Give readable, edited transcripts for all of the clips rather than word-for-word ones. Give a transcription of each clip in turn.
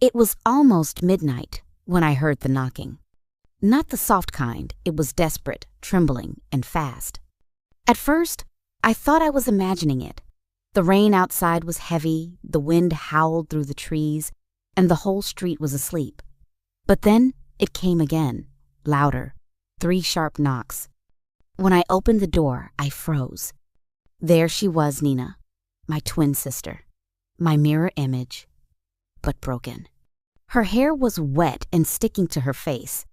It was almost midnight when I heard the knocking. Not the soft kind, it was desperate, trembling, and fast. At first, I thought I was imagining it. The rain outside was heavy, the wind howled through the trees, and the whole street was asleep. But then it came again, louder, 3 sharp knocks. When I opened the door, I froze. There she was, Nina, my twin sister, my mirror image, but broken. Her hair was wet and sticking to her face.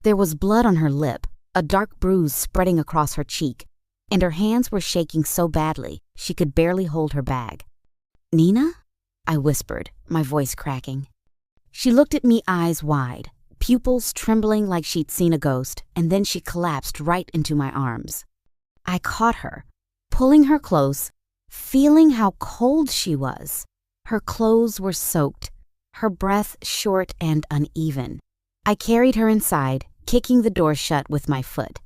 There was blood on her lip, a dark bruise spreading across her cheek, and her hands were shaking so badly she could barely hold her bag. "Nina?" I whispered, my voice cracking. She looked at me eyes wide, pupils trembling like she'd seen a ghost, and then she collapsed right into my arms. I caught her, pulling her close, feeling how cold she was. Her clothes were soaked, her breath short and uneven. I carried her inside, kicking the door shut with my foot.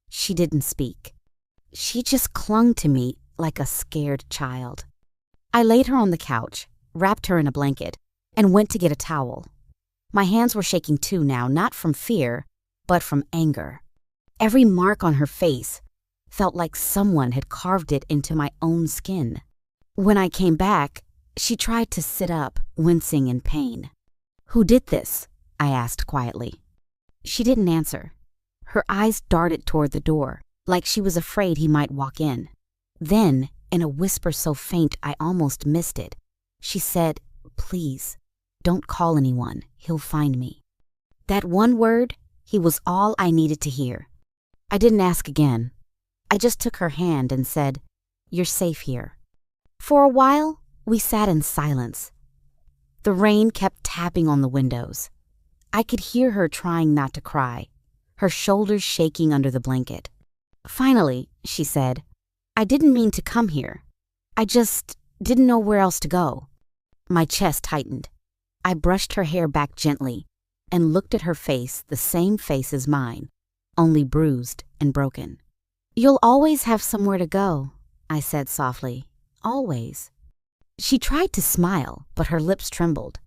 She didn't speak. She just clung to me like a scared child. I laid her on the couch, wrapped her in a blanket, and went to get a towel. My hands were shaking too now, not from fear, but from anger. Every mark on her face felt like someone had carved it into my own skin. When I came back, she tried to sit up, wincing in pain. "Who did this?" I asked quietly. She didn't answer. Her eyes darted toward the door, like she was afraid he might walk in. Then, in a whisper so faint I almost missed it, she said, "Please, don't call anyone. He'll find me." That one word, he was all I needed to hear. I didn't ask again. I just took her hand and said, "You're safe here." For a while, we sat in silence. The rain kept tapping on the windows. I could hear her trying not to cry, her shoulders shaking under the blanket. Finally, she said, "I didn't mean to come here. I just didn't know where else to go." My chest tightened. I brushed her hair back gently and looked at her face, the same face as mine, only bruised and broken. "You'll always have somewhere to go," I said softly. "Always." She tried to smile, but her lips trembled.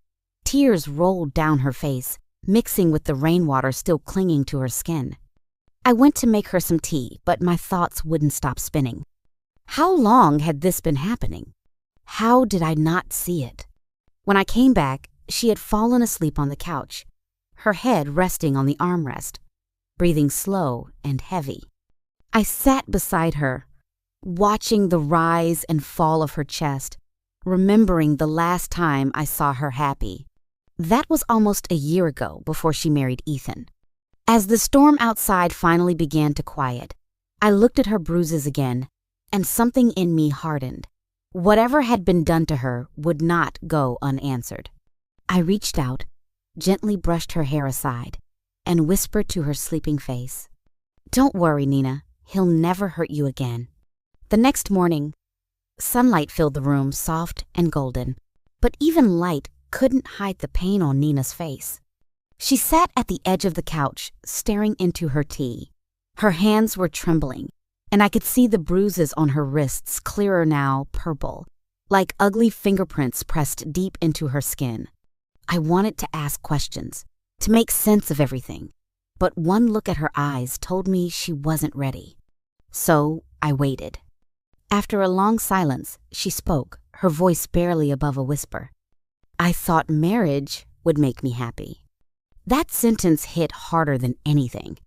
Tears rolled down her face, mixing with the rainwater still clinging to her skin. I went to make her some tea, but my thoughts wouldn't stop spinning. How long had this been happening? How did I not see it? When I came back, she had fallen asleep on the couch, her head resting on the armrest, breathing slow and heavy. I sat beside her, watching the rise and fall of her chest, remembering the last time I saw her happy. That was almost a year ago, before she married Ethan. As the storm outside finally began to quiet, I looked at her bruises again, and something in me hardened. Whatever had been done to her would not go unanswered. I reached out, gently brushed her hair aside, and whispered to her sleeping face, "Don't worry, Nina. He'll never hurt you again." The next morning, sunlight filled the room, soft and golden, but even light couldn't hide the pain on Nina's face. She sat at the edge of the couch, staring into her tea. Her hands were trembling, and I could see the bruises on her wrists, clearer now, purple, like ugly fingerprints pressed deep into her skin. I wanted to ask questions, to make sense of everything, but one look at her eyes told me she wasn't ready. So I waited. After a long silence, she spoke, her voice barely above a whisper. "I thought marriage would make me happy." That sentence hit harder than anything.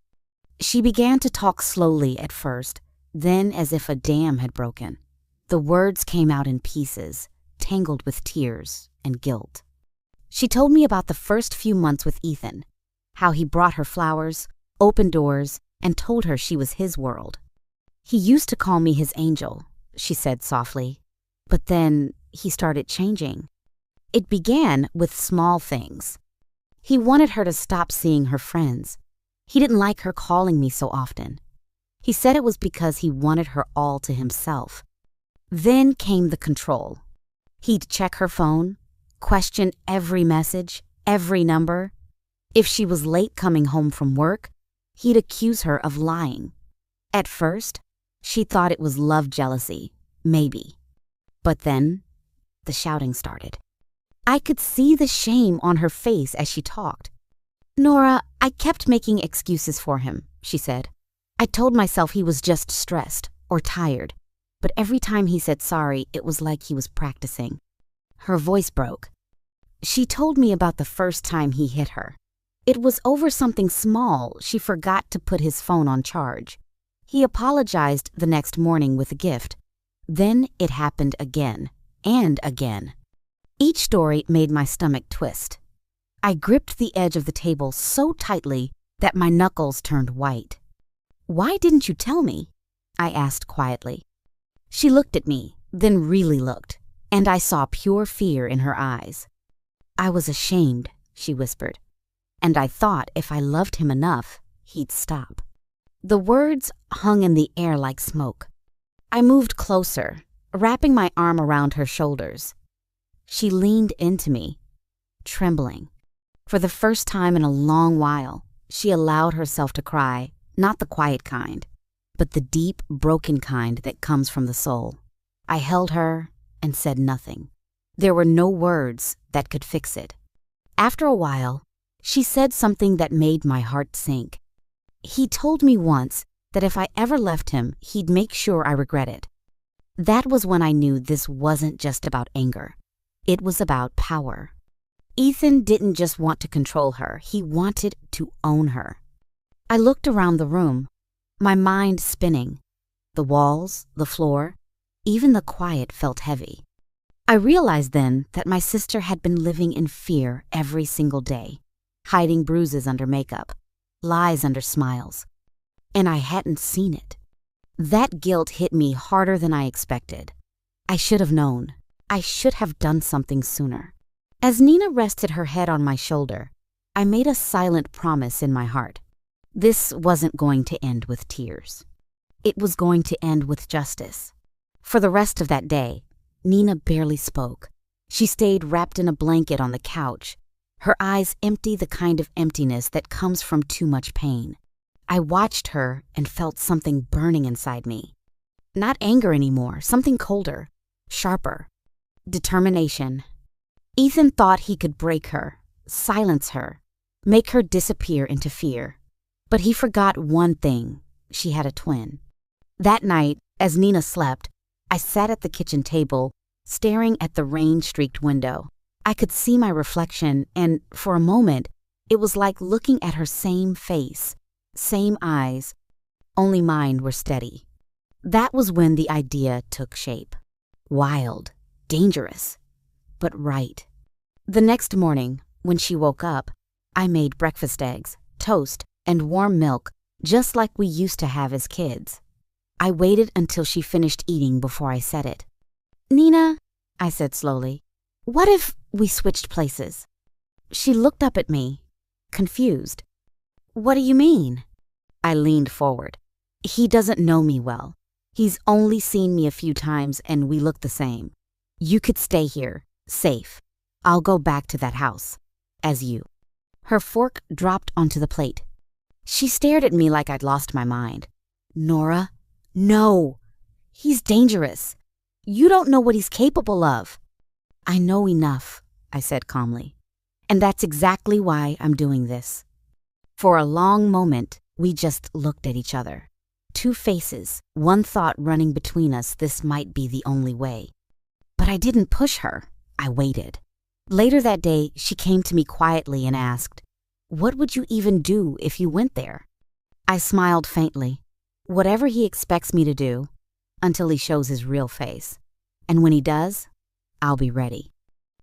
She began to talk slowly at first, then as if a dam had broken. The words came out in pieces, tangled with tears and guilt. She told me about the first few months with Ethan, how he brought her flowers, opened doors, and told her she was his world. "He used to call me his angel," she said softly, "but then he started changing. It began with small things. He wanted her to stop seeing her friends. He didn't like her calling me so often. He said it was because he wanted her all to himself. Then came the control. He'd check her phone, question every message, every number. If she was late coming home from work, he'd accuse her of lying. At first, she thought it was love jealousy, maybe. But then, the shouting started. I could see the shame on her face as she talked. "Nora, I kept making excuses for him," she said. "I told myself he was just stressed or tired, but every time he said sorry, it was like he was practicing." Her voice broke. She told me about the first time he hit her. It was over something small. She forgot to put his phone on charge. He apologized the next morning with a gift. Then it happened again and again. Each story made my stomach twist. I gripped the edge of the table so tightly that my knuckles turned white. "Why didn't you tell me?" I asked quietly. She looked at me, then really looked, and I saw pure fear in her eyes. "I was ashamed," she whispered, "and I thought if I loved him enough, he'd stop." The words hung in the air like smoke. I moved closer, wrapping my arm around her shoulders. She leaned into me, trembling. For the first time in a long while, she allowed herself to cry, not the quiet kind, but the deep, broken kind that comes from the soul. I held her and said nothing. There were no words that could fix it. After a while, she said something that made my heart sink. "He told me once that if I ever left him, he'd make sure I regret it." That was when I knew this wasn't just about anger. It was about power. Ethan didn't just want to control her, he wanted to own her. I looked around the room, my mind spinning. The walls, the floor, even the quiet felt heavy. I realized then that my sister had been living in fear every single day, hiding bruises under makeup, lies under smiles, and I hadn't seen it. That guilt hit me harder than I expected. I should have known. I should have done something sooner. As Nina rested her head on my shoulder, I made a silent promise in my heart. This wasn't going to end with tears. It was going to end with justice. For the rest of that day, Nina barely spoke. She stayed wrapped in a blanket on the couch, her eyes empty, the kind of emptiness that comes from too much pain. I watched her and felt something burning inside me. Not anger anymore, something colder, sharper. Determination. Ethan thought he could break her, silence her, make her disappear into fear. But he forgot one thing. She had a twin. That night, as Nina slept, I sat at the kitchen table, staring at the rain-streaked window. I could see my reflection, and for a moment, it was like looking at her same face, same eyes, only mine were steady. That was when the idea took shape. Wild, dangerous, but right. The next morning, when she woke up, I made breakfast eggs, toast, and warm milk, just like we used to have as kids. I waited until she finished eating before I said it. "Nina," I said slowly, "what if we switched places?" She looked up at me, confused. "What do you mean?" I leaned forward. "He doesn't know me well. He's only seen me a few times and we look the same. You could stay here, safe. I'll go back to that house, as you." Her fork dropped onto the plate. She stared at me like I'd lost my mind. "Nora, no. He's dangerous. You don't know what he's capable of." "I know enough," I said calmly. "And that's exactly why I'm doing this." For a long moment, we just looked at each other. Two faces, one thought running between us, this might be the only way. But I didn't push her. I waited. Later that day, she came to me quietly and asked, "What would you even do if you went there?" I smiled faintly. Whatever he expects me to do, until he shows his real face. And when he does, I'll be ready.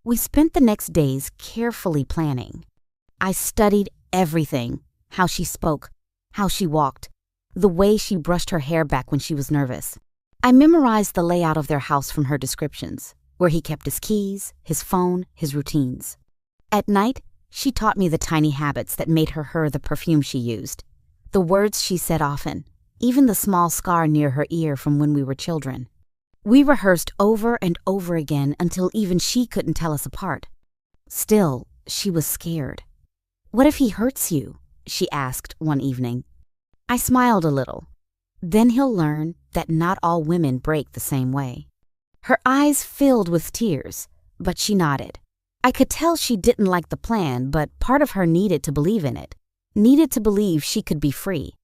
We spent the next days carefully planning. I studied everything, how she spoke, how she walked, the way she brushed her hair back when she was nervous. I memorized the layout of their house from her descriptions, where he kept his keys, his phone, his routines. At night, she taught me the tiny habits that made her the perfume she used, the words she said often, even the small scar near her ear from when we were children. We rehearsed over and over again until even she couldn't tell us apart. Still, she was scared. "What if he hurts you?" she asked one evening. I smiled a little. "Then he'll learn that not all women break the same way." Her eyes filled with tears, but she nodded. I could tell she didn't like the plan, but part of her needed to believe in it, needed to believe she could be free.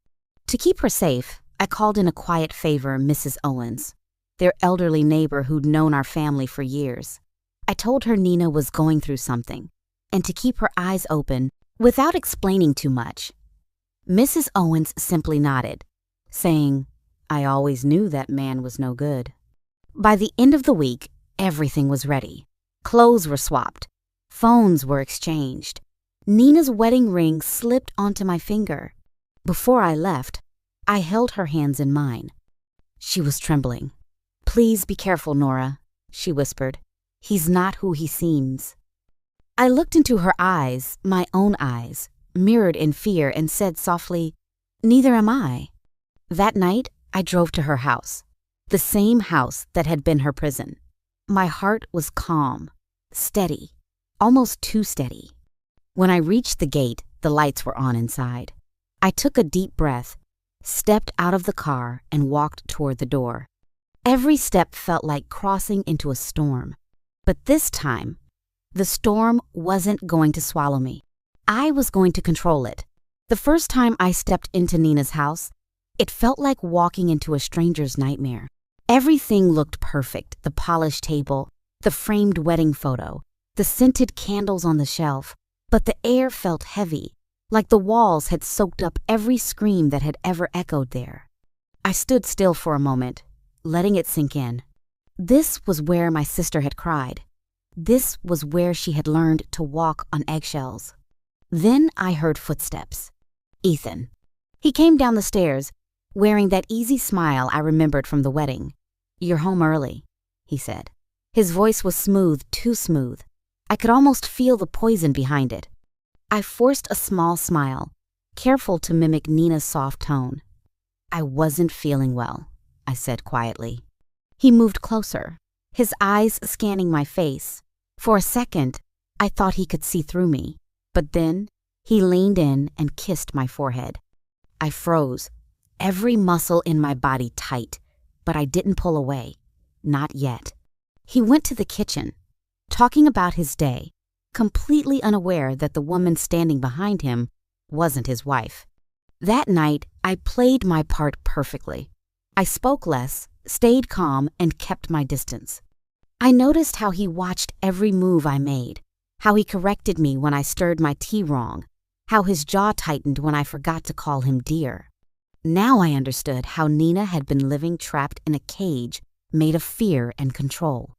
To keep her safe, I called in a quiet favor Mrs. Owens, their elderly neighbor who'd known our family for years. I told her Nina was going through something, and to keep her eyes open without explaining too much. Mrs. Owens simply nodded, saying, "I always knew that man was no good." By the end of the week, everything was ready. Clothes were swapped. Phones were exchanged. Nina's wedding ring slipped onto my finger. Before I left, I held her hands in mine. She was trembling. "Please be careful, Nora," she whispered. "He's not who he seems." I looked into her eyes, my own eyes, mirrored in fear, and said softly, "Neither am I." That night, I drove to her house, the same house that had been her prison. My heart was calm, steady, almost too steady. When I reached the gate, the lights were on inside. I took a deep breath, stepped out of the car, and walked toward the door. Every step felt like crossing into a storm. But this time, the storm wasn't going to swallow me. I was going to control it. The first time I stepped into Nina's house, it felt like walking into a stranger's nightmare. Everything looked perfect: the polished table, the framed wedding photo, the scented candles on the shelf. But the air felt heavy, like the walls had soaked up every scream that had ever echoed there. I stood still for a moment, letting it sink in. This was where my sister had cried. This was where she had learned to walk on eggshells. Then I heard footsteps. Ethan. He came down the stairs, wearing that easy smile I remembered from the wedding. "You're home early," he said. His voice was smooth, too smooth. I could almost feel the poison behind it. I forced a small smile, careful to mimic Nina's soft tone. "I wasn't feeling well," I said quietly. He moved closer, his eyes scanning my face. For a second, I thought he could see through me, but then he leaned in and kissed my forehead. I froze, every muscle in my body tight, but I didn't pull away. Not yet. He went to the kitchen, talking about his day, completely unaware that the woman standing behind him wasn't his wife. That night, I played my part perfectly. I spoke less, stayed calm, and kept my distance. I noticed how he watched every move I made, how he corrected me when I stirred my tea wrong, how his jaw tightened when I forgot to call him dear. Now I understood how Nina had been living trapped in a cage made of fear and control.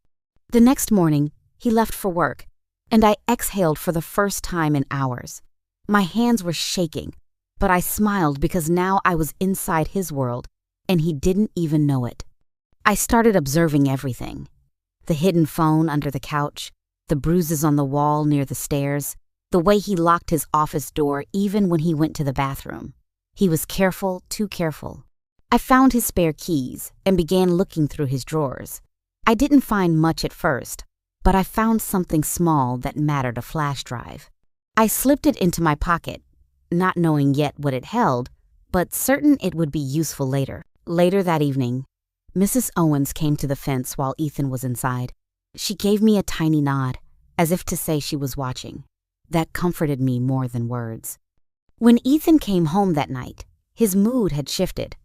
The next morning, he left for work, and I exhaled for the first time in hours. My hands were shaking, but I smiled because now I was inside his world, and he didn't even know it. I started observing everything. The hidden phone under the couch, the bruises on the wall near the stairs, the way he locked his office door even when he went to the bathroom. He was careful, too careful. I found his spare keys and began looking through his drawers. I didn't find much at first, but I found something small that mattered: a flash drive. I slipped it into my pocket, not knowing yet what it held, but certain it would be useful later. Later that evening, Mrs. Owens came to the fence while Ethan was inside. She gave me a tiny nod, as if to say she was watching. That comforted me more than words. When Ethan came home that night, his mood had shifted.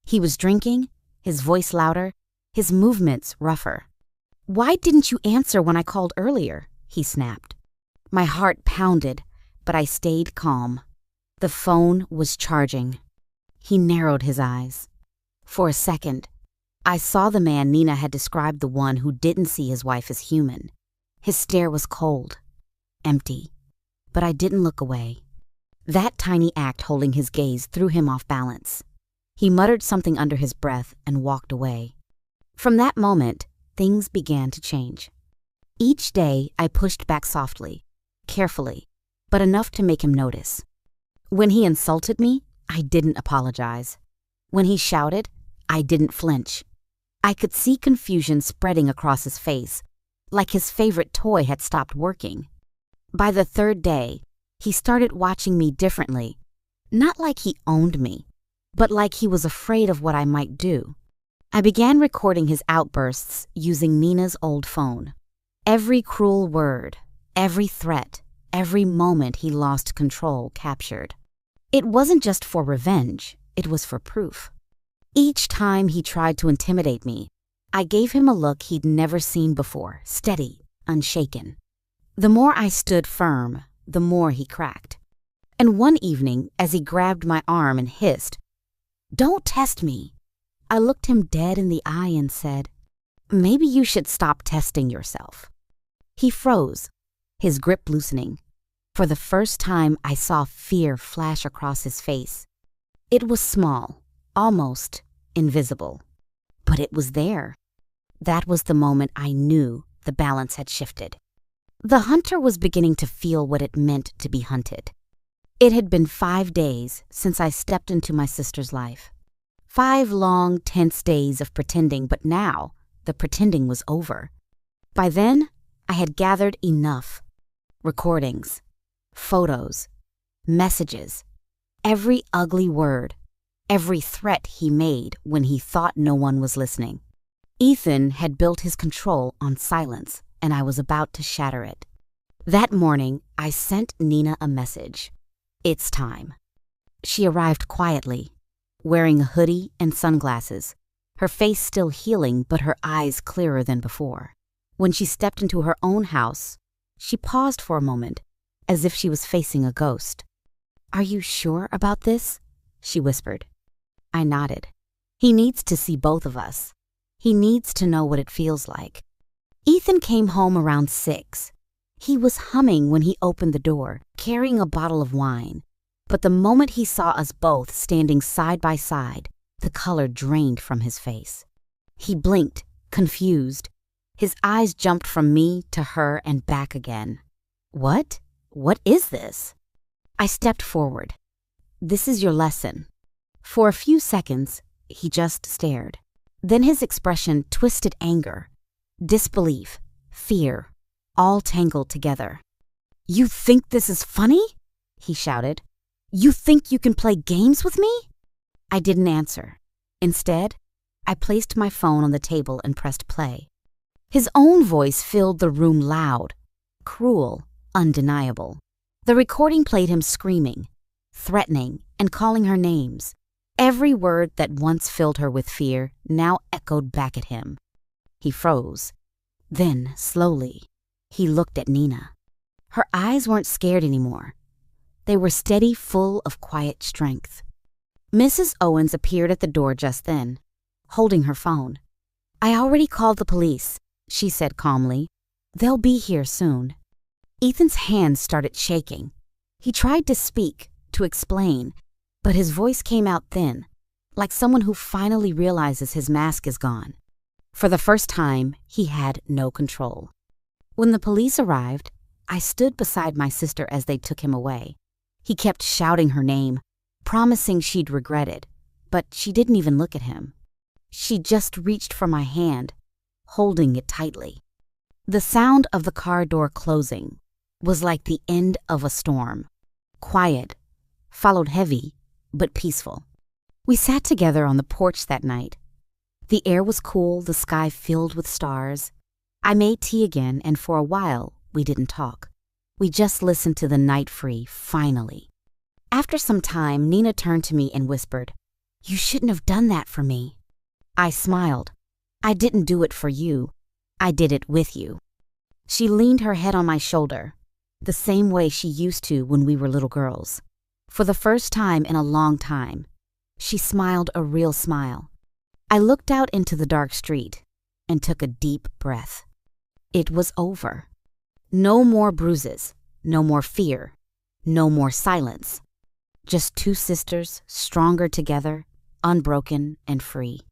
He was drinking, his voice louder, his movements rougher. "Why didn't you answer when I called earlier?" he snapped. My heart pounded, but I stayed calm. The phone was charging. He narrowed his eyes. For a second, I saw the man Nina had described, the one who didn't see his wife as human. His stare was cold, empty, but I didn't look away. That tiny act holding his gaze threw him off balance. He muttered something under his breath and walked away. From that moment, things began to change. Each day, I pushed back softly, carefully, but enough to make him notice. When he insulted me, I didn't apologize. When he shouted, I didn't flinch. I could see confusion spreading across his face, like his favorite toy had stopped working. By the third day, he started watching me differently, not like he owned me, but like he was afraid of what I might do. I began recording his outbursts using Nina's old phone. Every cruel word, Every threat, every moment he lost control captured. It wasn't just for revenge, it was for proof. Each time he tried to intimidate me, I gave him a look he'd never seen before, steady, unshaken. The more I stood firm, the more he cracked. And one evening, as he grabbed my arm and hissed, "Don't test me," I looked him dead in the eye and said, "Maybe you should stop testing yourself." He froze, his grip loosening. For the first time, I saw fear flash across his face. It was small, almost invisible, but it was there. That was the moment I knew the balance had shifted. The hunter was beginning to feel what it meant to be hunted. It had been 5 days since I stepped into my sister's life. 5 long, tense days of pretending, but now the pretending was over. By then, I had gathered enough. Recordings, photos, messages, every ugly word, every threat he made when he thought no one was listening. Ethan had built his control on silence, and I was about to shatter it. That morning, I sent Nina a message. It's time. She arrived quietly, wearing a hoodie and sunglasses, her face still healing but her eyes clearer than before. When she stepped into her own house, she paused for a moment, as if she was facing a ghost. "Are you sure about this?" she whispered. I nodded. He needs to see both of us. He needs to know what it feels like. Ethan came home around 6. He was humming when he opened the door, carrying a bottle of wine. But the moment he saw us both standing side by side, the color drained from his face. He blinked, confused. His eyes jumped from me to her and back again. What? What is this?" I stepped forward. "This is your lesson." For a few seconds, he just stared. Then his expression twisted anger, disbelief, fear, all tangled together. "You think this is funny?" he shouted. "You think you can play games with me?" I didn't answer. Instead, I placed my phone on the table and pressed play. His own voice filled the room loud, cruel, undeniable. The recording played him screaming, threatening, and calling her names. Every word that once filled her with fear now echoed back at him. He froze. Then, slowly, he looked at Nina. Her eyes weren't scared anymore. They were steady, full of quiet strength. Mrs. Owens appeared at the door just then, holding her phone. "I already called the police," she said calmly. "They'll be here soon." Ethan's hands started shaking. He tried to speak, to explain, but his voice came out thin, like someone who finally realizes his mask is gone. For the first time, he had no control. When the police arrived, I stood beside my sister as they took him away. He kept shouting her name, promising she'd regret it, but she didn't even look at him. She just reached for my hand, holding it tightly. The sound of the car door closing was like the end of a storm. Quiet, followed heavy, but peaceful. We sat together on the porch that night. The air was cool, the sky filled with stars. I made tea again, and for a while, we didn't talk. We just listened to the night free, finally. After some time, Nina turned to me and whispered, "You shouldn't have done that for me." I smiled. "I didn't do it for you. I did it with you." She leaned her head on my shoulder, the same way she used to when we were little girls. For the first time in a long time, she smiled a real smile. I looked out into the dark street and took a deep breath. It was over. No more bruises, no more fear, no more silence. Just 2 sisters, stronger together, unbroken and free.